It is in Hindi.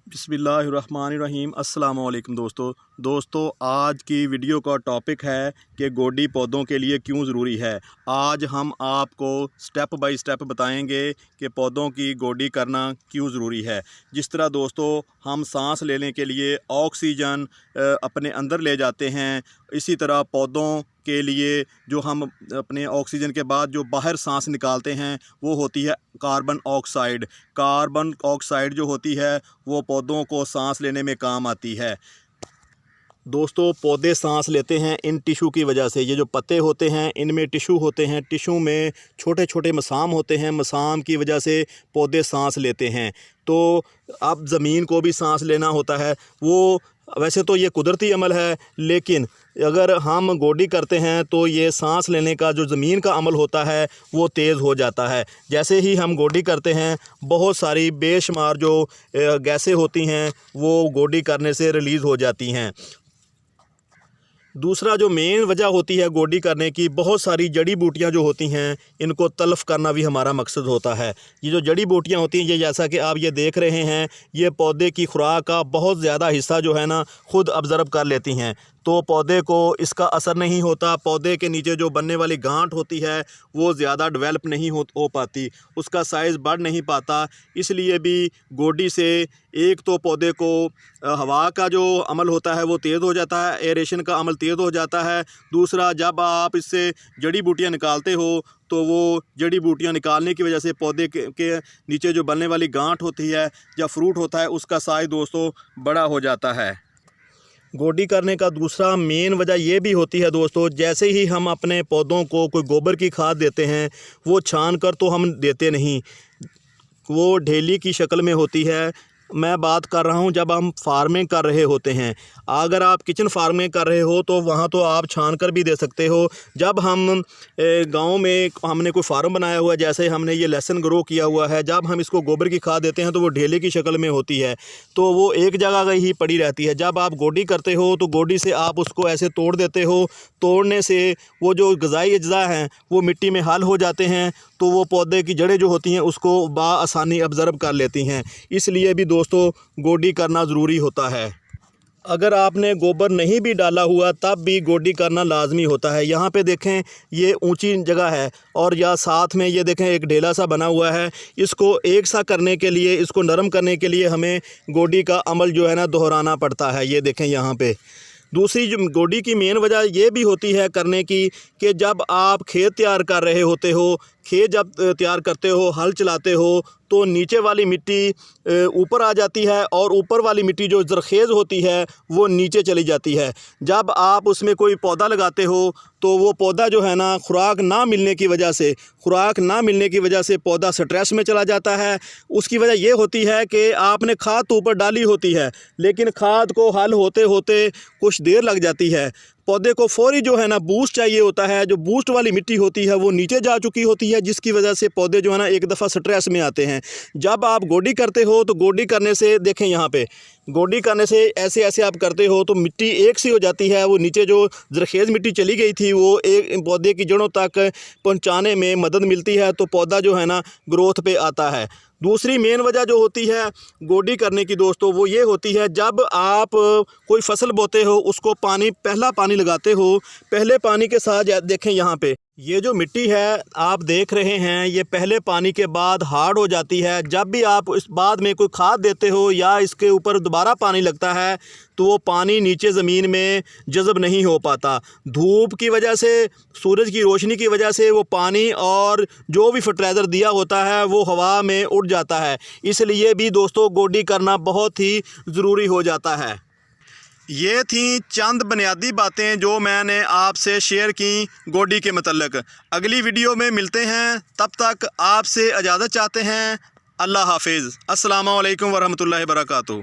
बिस्मिल्लाहिर्रहमानिर्रहीम। अस्सलाम वालेकुम दोस्तों, आज की वीडियो का टॉपिक है कि गोडी पौधों के लिए क्यों ज़रूरी है। आज हम आपको स्टेप बाय स्टेप बताएंगे कि पौधों की गोडी करना क्यों ज़रूरी है। जिस तरह दोस्तों हम सांस लेने के लिए ऑक्सीजन अपने अंदर ले जाते हैं, इसी तरह पौधों के लिए जो हम अपने ऑक्सीजन के बाद जो बाहर सांस निकालते हैं वो होती है कार्बन ऑक्साइड। कार्बन ऑक्साइड जो होती है वो पौधों को सांस लेने में काम आती है। दोस्तों पौधे सांस लेते हैं इन टिश्यू की वजह से। ये जो पत्ते होते हैं इनमें टिश्यू होते हैं, टिश्यू में छोटे छोटे मसाम होते हैं, मसाम की वजह से पौधे सांस लेते हैं। तो अब ज़मीन को भी सांस लेना होता है। वो वैसे तो ये कुदरती अमल है, लेकिन अगर हम गोडी करते हैं तो ये सांस लेने का जो ज़मीन का अमल होता है वो तेज़ हो जाता है। जैसे ही हम गोडी करते हैं बहुत सारी बेशुमार जो गैसें होती हैं वो गोडी करने से रिलीज़ हो जाती हैं। दूसरा जो मेन वजह होती है गोडी करने की, बहुत सारी जड़ी बूटियाँ जो होती हैं इनको तलफ़ करना भी हमारा मकसद होता है। ये जो जड़ी बूटियाँ होती हैं ये जैसा कि आप ये देख रहे हैं, ये पौधे की खुराक का बहुत ज़्यादा हिस्सा जो है ना ख़ुद ऑब्ज़र्व कर लेती हैं, तो पौधे को इसका असर नहीं होता। पौधे के नीचे जो बनने वाली गांठ होती है वो ज़्यादा डेवलप नहीं हो पाती, उसका साइज़ बढ़ नहीं पाता। इसलिए भी गोडी से एक तो पौधे को हवा का जो अमल होता है वो तेज़ हो जाता है, एयरेशन का अमल तेज़ हो जाता है। दूसरा, जब आप इससे जड़ी बूटियाँ निकालते हो तो वो जड़ी बूटियाँ निकालने की वजह से पौधे के नीचे जो बनने वाली गांठ होती है या फ्रूट होता है उसका साइज़ दोस्तों बड़ा हो जाता है। गोडी करने का दूसरा मेन वजह ये भी होती है दोस्तों, जैसे ही हम अपने पौधों को कोई गोबर की खाद देते हैं वो छान कर तो हम देते नहीं, वो ढेली की शक्ल में होती है। मैं बात कर रहा हूँ जब हम फार्मिंग कर रहे होते हैं। अगर आप किचन फार्मिंग कर रहे हो तो वहाँ तो आप छान कर भी दे सकते हो। जब हम गांव में हमने कोई फार्म बनाया हुआ है, जैसे हमने ये लहसुन ग्रो किया हुआ है, जब हम इसको गोबर की खाद देते हैं तो वो ढेले की शक्ल में होती है, तो वो एक जगह ही पड़ी रहती है। जब आप गोडी करते हो तो गोडी से आप उसको ऐसे तोड़ देते हो, तोड़ने से वो जो ग़िज़ाई अज्जा हैं वो मिट्टी में हल हो जाते हैं, तो वो पौधे की जड़ें जो होती हैं उसको बआसानी ऑब्ज़र्व कर लेती हैं। इसलिए भी दोस्तों गोडी करना ज़रूरी होता है। अगर आपने गोबर नहीं भी डाला हुआ तब भी गोडी करना लाजमी होता है। यहाँ पे देखें ये ऊंची जगह है और या साथ में ये देखें एक ढेला सा बना हुआ है। इसको एक सा करने के लिए, इसको नरम करने के लिए हमें गोडी का अमल जो है ना दोहराना पड़ता है। ये देखें यहाँ पे। दूसरी जो गोडी की मेन वजह ये भी होती है करने की कि जब आप खेत तैयार कर रहे होते हो, खेत जब तैयार करते हो, हल चलाते हो, तो नीचे वाली मिट्टी ऊपर आ जाती है और ऊपर वाली मिट्टी जो ज़रखेज़ होती है वो नीचे चली जाती है। जब आप उसमें कोई पौधा लगाते हो तो वो पौधा जो है ना खुराक ना मिलने की वजह से पौधा स्ट्रेस में चला जाता है। उसकी वजह ये होती है कि आपने खाद तो ऊपर डाली होती है, लेकिन खाद को हल होते होते कुछ देर लग जाती है। पौधे को फौरी जो है ना बूस्ट चाहिए होता है, जो बूस्ट वाली मिट्टी होती है वो नीचे जा चुकी होती है, जिसकी वजह से पौधे जो है ना एक दफ़ा स्ट्रेस में आते हैं। जब आप गोडी करते हो तो गोडी करने से देखें यहाँ पे, गोडी करने से ऐसे ऐसे आप करते हो तो मिट्टी एक सी हो जाती है। वो नीचे जो ज़रखेज़ मिट्टी चली गई थी वो एक पौधे की जड़ों तक पहुँचाने में मदद मिलती है, तो पौधा जो है ना ग्रोथ पे आता है। दूसरी मेन वजह जो होती है गोडी करने की दोस्तों वो ये होती है, जब आप कोई फसल बोते हो उसको पहला पानी लगाते हो, पहले पानी के साथ देखें यहाँ पे ये जो मिट्टी है आप देख रहे हैं ये पहले पानी के बाद हार्ड हो जाती है। जब भी आप इस बाद में कोई खाद देते हो या इसके ऊपर दोबारा पानी लगता है तो वो पानी नीचे ज़मीन में जज़ब नहीं हो पाता। धूप की वजह से, सूरज की रोशनी की वजह से वो पानी और जो भी फर्टिलाइज़र दिया होता है वो हवा में उड़ जाता है। इसलिए भी दोस्तों गोडी करना बहुत ही ज़रूरी हो जाता है। ये थी चंद बुनियादी बातें जो मैंने आपसे शेयर की गोडी के मतलब। अगली वीडियो में मिलते हैं, तब तक आपसे इजाज़त चाहते हैं। अल्लाह हाफिज़। अस्सलामु अलैकुम वरहमतुल्लाहि वबरकातुहू।